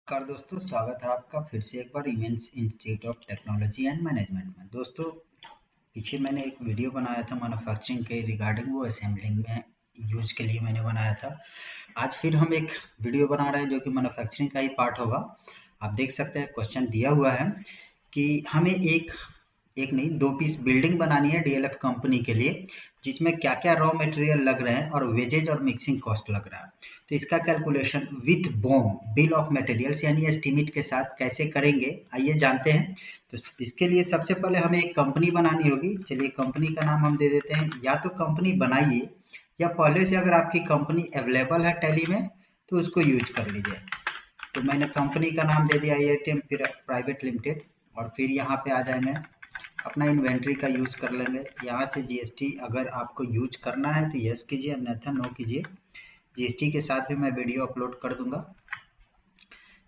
नमस्कार दोस्तों, स्वागत है आपका फिर से एक बार events institute of technology and management में। दोस्तों, पीछे मैंने एक वीडियो बनाया था मैन्युफैक्चरिंग के रिगार्डिंग, वो असेंबलिंग में यूज के लिए मैंने बनाया था। आज फिर हम एक वीडियो बना रहे हैं जो कि मैन्युफैक्चरिंग का ही पार्ट होगा। आप देख सकते हैं क्वेश्चन दिया हुआ है कि हमें एक एक नहीं 2 पीस बिल्डिंग बनानी है डीएलएफ कंपनी के लिए, जिसमें क्या क्या रॉ मटेरियल लग रहे हैं और वेजेज और मिक्सिंग कॉस्ट लग रहा है। तो इसका calculation with BOM bill of materials यानी एस्टीमेट के साथ कैसे करेंगे, आइए जानते हैं। तो इसके लिए सबसे पहले हमें एक कंपनी बनानी होगी। चलिए कंपनी का नाम हम दे देते हैं, या तो कंपनी बनाइए या पहले से अगर आपकी कंपनी अवेलेबल है टैली में तो उसको यूज कर लीजिए। तो मैंने कंपनी का नाम दे दिया एयरटेल प्राइवेट लिमिटेड, और फिर यहाँ पे आ जाएंगे, अपना इन्वेंट्री का यूज कर लेंगे। यहाँ से जीएसटी अगर आपको यूज करना है तो यस कीजिए, अन्यथा नो कीजिए। जीएसटी के साथ भी मैं वीडियो अपलोड कर दूंगा।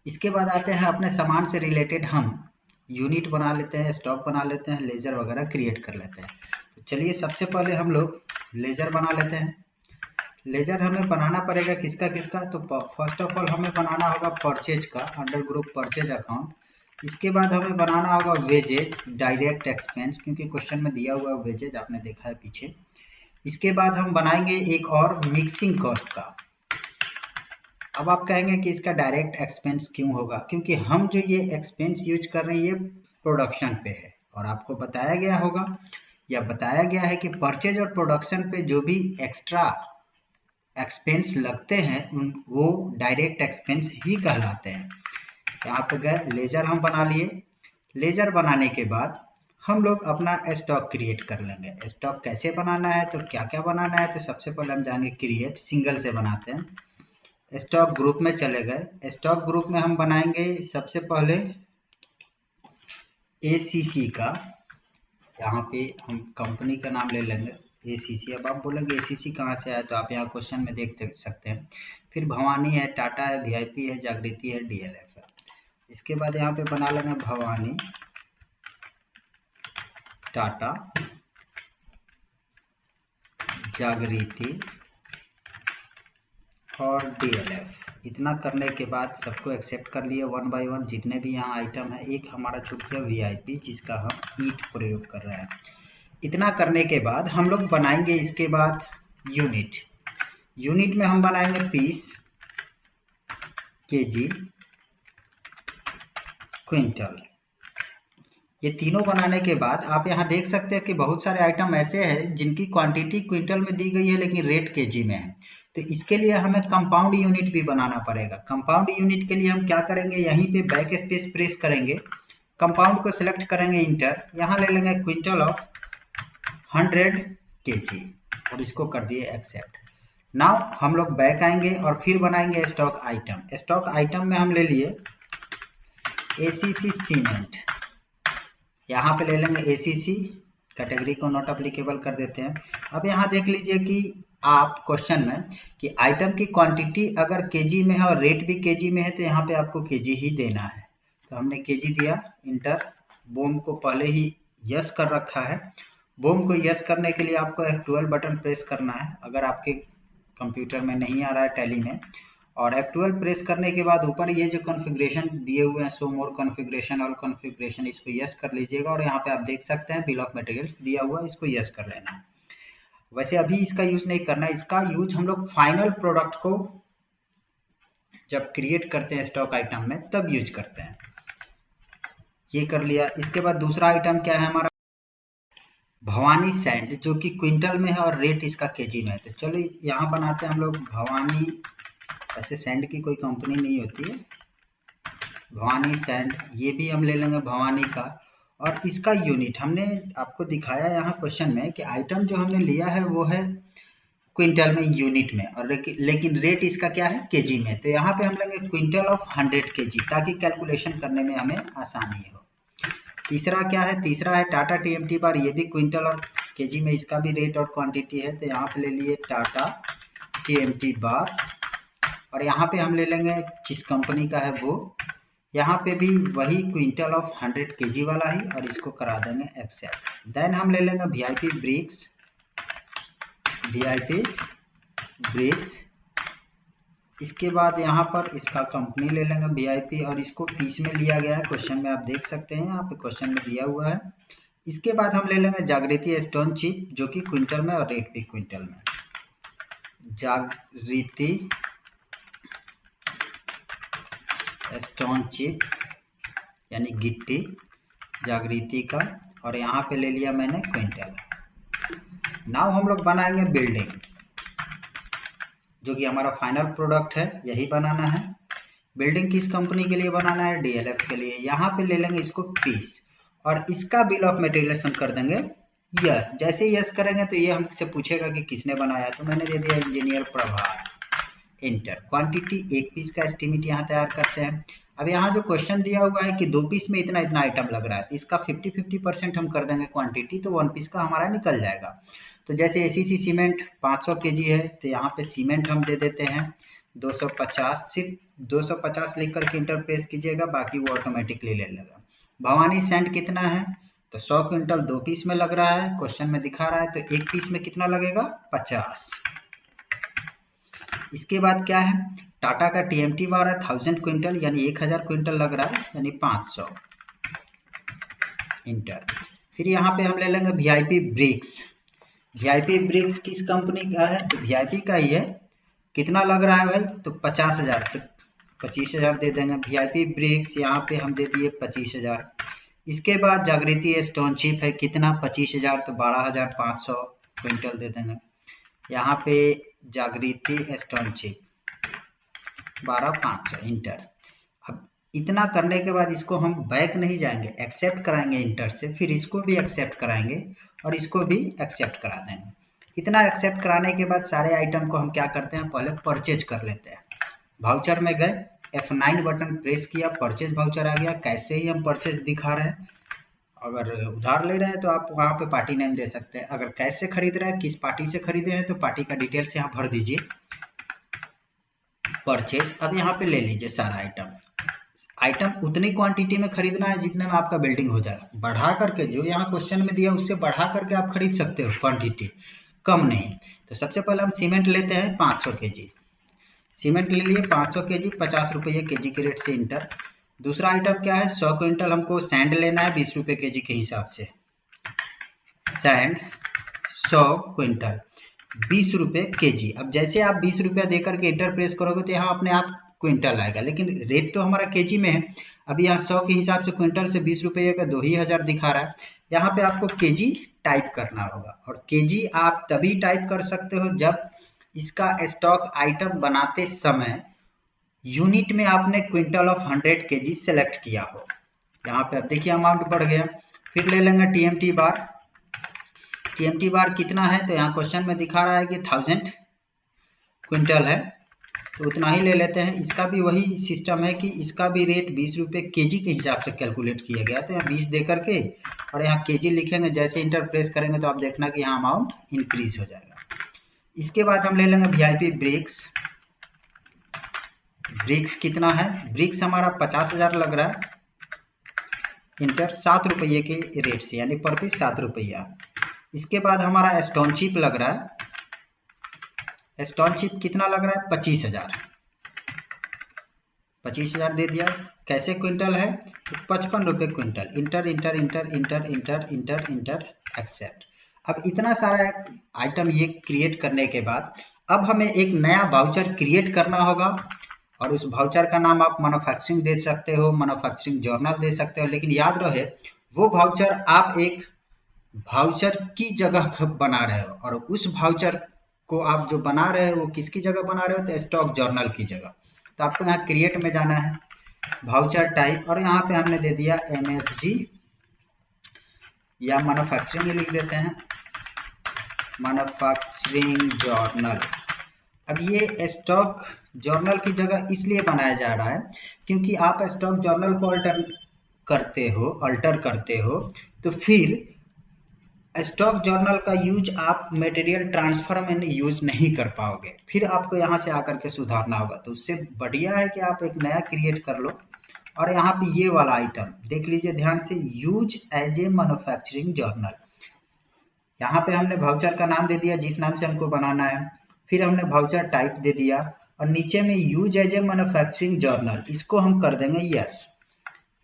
इसके बाद आते हैं अपने सामान से रिलेटेड, हम यूनिट बना लेते हैं, स्टॉक बना लेते हैं, लेजर वगैरह क्रिएट कर लेते हैं। तो चलिए सबसे पहले हम लोग लेजर बना लेते हैं। लेजर हमें बनाना पड़ेगा किसका किसका, तो फर्स्ट ऑफ ऑल हमें बनाना होगा परचेज का, अंडर ग्रुप परचेज अकाउंट। इसके बाद हमें बनाना होगा वेजेस डायरेक्ट एक्सपेंस, क्योंकि क्वेश्चन में दिया हुआ है वेजेज, आपने देखा है पीछे। इसके बाद हम बनाएंगे एक और मिक्सिंग कॉस्ट का। अब आप कहेंगे कि इसका डायरेक्ट एक्सपेंस क्यों होगा, क्योंकि हम जो ये एक्सपेंस यूज कर रहे हैं ये प्रोडक्शन पे है, और आपको बताया गया होगा या बताया गया है कि परचेज और प्रोडक्शन पे जो भी एक्स्ट्रा एक्सपेंस लगते हैं वो डायरेक्ट एक्सपेंस ही कहलाते हैं। यहाँ पे गए, लेजर हम बना लिए। लेजर बनाने के बाद हम लोग अपना स्टॉक क्रिएट कर लेंगे। स्टॉक कैसे बनाना है, तो क्या क्या बनाना है, तो सबसे पहले हम जाएंगे क्रिएट, सिंगल से बनाते हैं। स्टॉक ग्रुप में चले गए। स्टॉक ग्रुप में हम बनाएंगे सबसे पहले एसीसी का। यहाँ पे हम कंपनी का नाम ले लेंगे एसीसी। अब आप बोलेंगे एसीसी कहाँ से आया, तो आप यहाँ क्वेश्चन में देख सकते हैं। फिर भवानी है, टाटा है, वीआईपी है, जागृति है, डीएलएफ है। इसके बाद यहाँ पे बना लेंगे भवानी, टाटा, जागृति और डीएलएफ। इतना करने के बाद सबको एक्सेप्ट कर लिए वन बाय वन, जितने भी यहाँ आइटम है। एक हमारा छूट गया वीआईपी, जिसका हम ईट प्रयोग कर रहे हैं। इतना करने के बाद हम लोग बनाएंगे इसके बाद यूनिट। यूनिट में हम बनाएंगे पीस, केजी, क्विंटल। ये तीनों बनाने के बाद आप यहाँ देख सकते हैं कि बहुत सारे आइटम ऐसे हैं जिनकी क्वांटिटी क्विंटल में दी गई है लेकिन रेट केजी में है। तो इसके लिए हमें कंपाउंड यूनिट भी बनाना पड़ेगा। कंपाउंड यूनिट के लिए हम क्या करेंगे, यहीं पे बैक स्पेस प्रेस करेंगे, कंपाउंड को सिलेक्ट करेंगे, इंटर। यहाँ ले लेंगे क्विंटल ऑफ 100 केजी और इसको कर दिए एक्सेप्ट। नाउ हम लोग बैक आएंगे और फिर बनाएंगे स्टॉक आइटम। स्टॉक आइटम में हम ले लिए एसीसी सीमेंट। यहाँ पे ले लेंगे एसीसी, कैटेगरी को नॉट अप्लीकेबल कर देते हैं। अब यहाँ देख लीजिए कि आप क्वेश्चन में कि आइटम की क्वांटिटी अगर केजी में है और रेट भी केजी में है तो यहाँ पे आपको केजी ही देना है। तो हमने केजी दिया, इंटर। बूम को पहले ही यस कर रखा है। बूम को यस करने के लिए आपको F12 बटन प्रेस करना है, अगर आपके कंप्यूटर में नहीं आ रहा है टैली में। और F12 प्रेस करने के बाद ऊपर ये जो कॉन्फ़िगरेशन दिए हुए हैं, शो मोर कॉन्फ़िगरेशन, ऑल कॉन्फ़िगरेशन, इसको यस कर लीजिएगा। और यहाँ पे आप देख सकते हैं बिल ऑफ मटेरियल्स दिया हुआ है, इसको यस कर लेना है। वैसे अभी इसका यूज नहीं करना है, इसका यूज हम लोग फाइनल प्रोडक्ट को जब क्रिएट करते हैं स्टॉक आइटम में तब यूज करते हैं। ये कर लिया। इसके बाद दूसरा आइटम क्या है हमारा, भवानी सैंड, जो कि क्विंटल में है और रेट इसका केजी में है। तो चलो यहाँ बनाते हैं हम लोग भवानी। ऐसे सैंड की कोई कंपनी नहीं होती है, भवानी सैंड। ये भी हम ले लेंगे भवानी का। और इसका यूनिट हमने आपको दिखाया यहाँ क्वेश्चन में कि आइटम जो हमने लिया है वो है क्विंटल में, यूनिट में, और लेकिन रेट इसका क्या है, केजी में। तो यहाँ पे हम लेंगे क्विंटल ऑफ 100 केजी, ताकि कैलकुलेशन करने में हमें आसानी हो। तीसरा क्या है, तीसरा है टाटा टीएमटी बार। ये भी क्विंटल और केजी में, इसका भी रेट और क्वांटिटी है। तो यहाँ पे ले लिए टाटा टीएमटी बार, और यहाँ पे हम ले लेंगे जिस कंपनी का है वो। यहाँ पे भी वही क्विंटल ऑफ 100 केजी वाला ही, और इसको करा देंगे एक्सेप्ट। देन हम ले लेंगे वीआईपी ब्रिक्स, वीआईपी ब्रिक्स इसके बाद यहाँ पर इसका कंपनी ले लेंगे VIP और इसको पीस में लिया गया है, क्वेश्चन में आप देख सकते हैं, यहाँ पे क्वेश्चन में दिया हुआ है। इसके बाद हम ले लेंगे जागृति स्टोन चिप जो कि क्विंटल में और रेट भी क्विंटल में। जागृति स्टोन चिप यानी गिट्टी जागृति का, और यहाँ पे ले लिया मैंने क्विंटल। नाउ हम लोग बनाएंगे बिल्डिंग जो कि हमारा फाइनल प्रोडक्ट है, यही बनाना है। बिल्डिंग किस कंपनी के लिए बनाना है? DLF के लिए। यहाँ पे ले लेंगे इसको पीस और इसका बिल ऑफ मटेरियल हम कर देंगे यस। जैसे ही यस करेंगे तो ये हमसे पूछेगा कि किसने बनाया, तो मैंने दे दिया इंजीनियर प्रभात। इंटर। क्वांटिटी 1 पीस का एस्टिमेट यहाँ तैयार करते हैं। अब यहाँ जो क्वेश्चन दिया हुआ है कि 2 पीस में इतना इतना आइटम लग रहा है, इसका 50-50% हम कर देंगे क्वांटिटी, तो 1 पीस का हमारा निकल जाएगा। तो जैसे ACC सीमेंट 500 kg है, तो यहाँ पे सीमेंट हम दे देते हैं 250, सिर्फ 250 लिख करके इंटर प्रेस कीजिएगा, बाकी वो ऑटोमेटिकली ले लेगा। भवानी सैंड कितना है? तो 100 क्विंटल 2 पीस में लग रहा है, क्वेश्चन में दिखा रहा है, तो 1 पीस में कितना लगेगा? 50। इसके बाद क्या है? टाटा का TMT बार है 1000 क्विंटल यानी 1000 क्विंटल लग रहा है, यानी 500। इंटर। फिर यहाँ पे हम ले लेंगे VIP ब्रिक्स। VIP ब्रिक्स किस कंपनी का है? तो VIP का ही है। कितना लग रहा है भाई? तो 50,000, तो 25,000 दे देंगे। VIP ब्रिक्स यहाँ पे हम दे दिए 25,000। इसके बाद जागृति स्टोन चिप है, कितना? 25,000, तो 12,500 क्विंटल दे देंगे। यहाँ पे जागृति स्टोन चिप 12,500। इंटर। अब इतना करने के बाद इसको हम बैक नहीं जाएंगे, एक्सेप्ट कराएंगे इंटर से, फिर इसको भी एक्सेप्ट कराएंगे और इसको भी एक्सेप्ट करा देंगे। इतना एक्सेप्ट कराने के बाद सारे आइटम को हम क्या करते हैं? पहले परचेज कर लेते हैं। वाउचर में गए, F9 बटन प्रेस किया, परचेज वाउचर आ गया। कैसे ही हम परचेज दिखा रहे हैं, अगर उधार ले रहे हैं तो आप वहाँ पे पार्टी नेम दे सकते हैं, अगर कैश से खरीद रहे हैं, किस पार्टी से खरीदे हैं, तो पार्टी का डिटेल्स यहाँ भर दीजिए। परचेज। अब यहाँ पे ले लीजिए सारा आइटम उतनी क्वांटिटी में खरीदना है जितने में आपका बिल्डिंग हो जाए। बढ़ा करके जो यहाँ क्वेश्चन में दिया उससे बढ़ा करके आप खरीद सकते हो, क्वांटिटी कम नहीं। तो सबसे पहले हम सीमेंट लेते हैं 500 kg। सीमेंट ले लिए 500 kg, 50 रुपये kg के रेट से। इंटर। दूसरा आइटम क्या है? 100 क्विंटल हमको सैंड लेना है 20 रुपये kg के हिसाब से। सैंड 100 क्विंटल 20 रुपये kg। अब जैसे आप 20 रुपया देकर के इंटर प्रेस करोगे तो यहाँ अपने आप क्विंटल आएगा, लेकिन रेट तो हमारा kg में है। अभी यहाँ 100 के हिसाब से क्विंटल से 20 रुपये का 2,000 दिखा रहा है। यहाँ पे आपको kg टाइप करना होगा, और kg आप तभी टाइप कर सकते हो जब इसका स्टॉक आइटम बनाते समय यूनिट में आपने क्विंटल ऑफ 100 kg सेलेक्ट किया हो। यहाँ पे अब देखिए अमाउंट बढ़ गया। फिर ले लेंगे TMT बार। TMT बार कितना है? तो यहाँ क्वेश्चन में दिखा रहा है कि 1000 क्विंटल है, तो उतना ही ले लेते हैं। इसका भी वही सिस्टम है कि इसका भी रेट 20 रुपये kg के हिसाब से कैलकुलेट किया गया। तो यहाँ 20 दे करके और यहाँ kg लिखेंगे, जैसे इंटर प्रेस करेंगे तो आप देखना कि यहाँ अमाउंट इंक्रीज हो जाएगा। इसके बाद हम ले लेंगे VIP ब्रिक्स। ब्रिक्स कितना है? ब्रिक्स हमारा 50,000 लग रहा है। इंटर। 7 रुपये के रेट से, यानी पर पीस 7 रुपया। इसके बाद हमारा स्टोन चिप लग रहा है। स्टोन चिप कितना लग रहा है? 25,000। 25,000 दे दिया। कैसे क्विंटल है? तो 55 रुपये quintal. Inter inter inter inter inter inter inter except. अब इतना सारा आइटम ये क्रिएट करने के बाद अब हमें एक नया वाउचर क्रिएट करना होगा, और उस वाउचर का नाम आप मैन्युफैक्चरिंग दे सकते हो, मैन्युफैक्चरिंग जर्नल दे सकते हो, लेकिन याद रहे वो वाउचर आप एक वाउचर की जगह बना रहे हो, और उस वाउचर को आप जो बना रहे हो वो किसकी जगह बना रहे हो? तो स्टॉक जर्नल की जगह। तो आपको यहाँ क्रिएट में जाना है, वाउचर टाइप, और यहाँ पे हमने दे दिया MFG या मैन्युफैक्चरिंग लिख देते हैं, मैन्युफैक्चरिंग जर्नल। अब ये स्टॉक जर्नल की जगह इसलिए बनाया जा रहा है क्योंकि आप स्टॉक जर्नल को अल्टर करते हो तो फिर स्टॉक जर्नल का यूज आप मटेरियल ट्रांसफर में यूज नहीं कर पाओगे, फिर आपको यहाँ से आकर के सुधारना होगा। तो उससे बढ़िया है कि आप एक नया क्रिएट कर लो। और यहाँ पे ये वाला आइटम देख लीजिए ध्यान से, use as a manufacturing journal. यहाँ पे हमने वाउचर का नाम दे दिया जिस नाम से हमको बनाना है, फिर हमने वाउचर टाइप दे दिया, और नीचे में use as a manufacturing journal, इसको हम कर देंगे यस,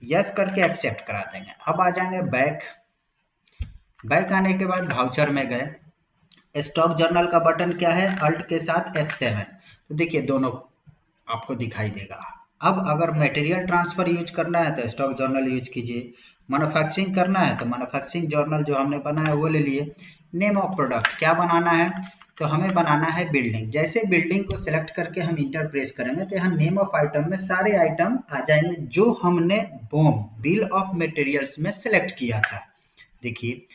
यस करके एक्सेप्ट करा देंगे। अब आ जाएंगे बैक, बैक आने के बाद वाउचर में गए, स्टॉक जर्नल का बटन क्या है, अल्ट के साथ F7, तो देखिए दोनों आपको दिखाई देगा। अब अगर मटेरियल ट्रांसफर यूज करना है तो स्टॉक जर्नल यूज कीजिए, मैन्युफैक्चरिंग करना है तो मैन्युफैक्चरिंग जर्नल जो हमने बनाया वो ले लिए। नेम ऑफ प्रोडक्ट क्या बनाना है, तो हमें बनाना है बिल्डिंग। जैसे बिल्डिंग को सिलेक्ट करके हम इंटर प्रेस करेंगे तो यहाँ नेम ऑफ आइटम में सारे आइटम आ जाएंगे जो हमने BOM बिल ऑफ मटेरियल्स में सिलेक्ट किया था। देखिए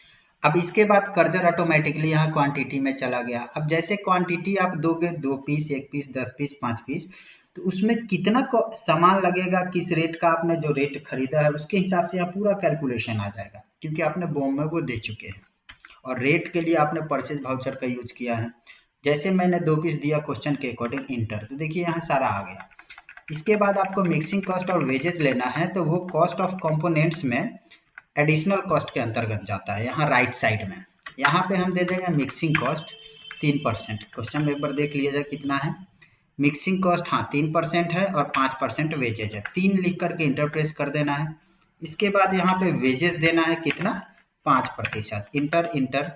अब इसके बाद कर्सर ऑटोमेटिकली यहाँ क्वांटिटी में चला गया। अब जैसे क्वांटिटी आप दोगे 2 पीस, 1 पीस, 10 पीस, 5 पीस, तो उसमें कितना सामान लगेगा, किस रेट का आपने जो रेट खरीदा है उसके हिसाब से यहाँ पूरा कैलकुलेशन आ जाएगा, क्योंकि आपने BOM में वो दे चुके हैं। और रेट के लिए आपने परचेज वाउचर का यूज किया है। जैसे मैंने 2 पीस दिया क्वेश्चन के अकॉर्डिंग इंटर, तो देखिए यहाँ सारा आ गया। इसके बाद आपको मिक्सिंग कॉस्ट और वेजेस लेना है, तो वो कॉस्ट ऑफ कंपोनेंट्स में एडिशनल कॉस्ट के अंतर्गत जाता है, यहाँ राइट साइड में। यहाँ पे हम दे देंगे मिक्सिंग कॉस्ट 3%। क्वेश्चन में एक बार देख लीजिएगा कितना है मिक्सिंग कॉस्ट, हाँ 3% है और 5% वेजेज है। 3 लिख करके इंटर प्रेस कर देना है। इसके बाद यहाँ पे वेजेस देना है कितना, 5%। इंटर इंटर,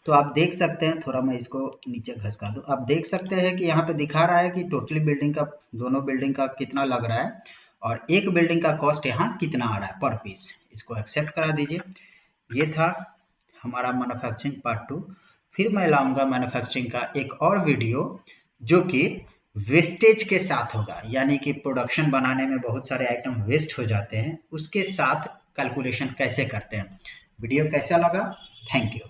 तो आप देख सकते हैं, थोड़ा मैं इसको नीचे घसका दूं, आप देख सकते हैं कि यहाँ पे दिखा रहा है कि टोटली बिल्डिंग का, दोनों बिल्डिंग का कितना लग रहा है और एक बिल्डिंग का कॉस्ट यहाँ कितना आ रहा है पर पीस। इसको एक्सेप्ट करा दीजिए। ये था हमारा मैन्युफैक्चरिंग पार्ट 2। फिर मैं लाऊंगा मैन्युफैक्चरिंग का एक और वीडियो जो कि वेस्टेज के साथ होगा, यानी कि प्रोडक्शन बनाने में बहुत सारे आइटम वेस्ट हो जाते हैं, उसके साथ कैलकुलेशन कैसे करते हैं। वीडियो कैसा लगा, थैंक यू।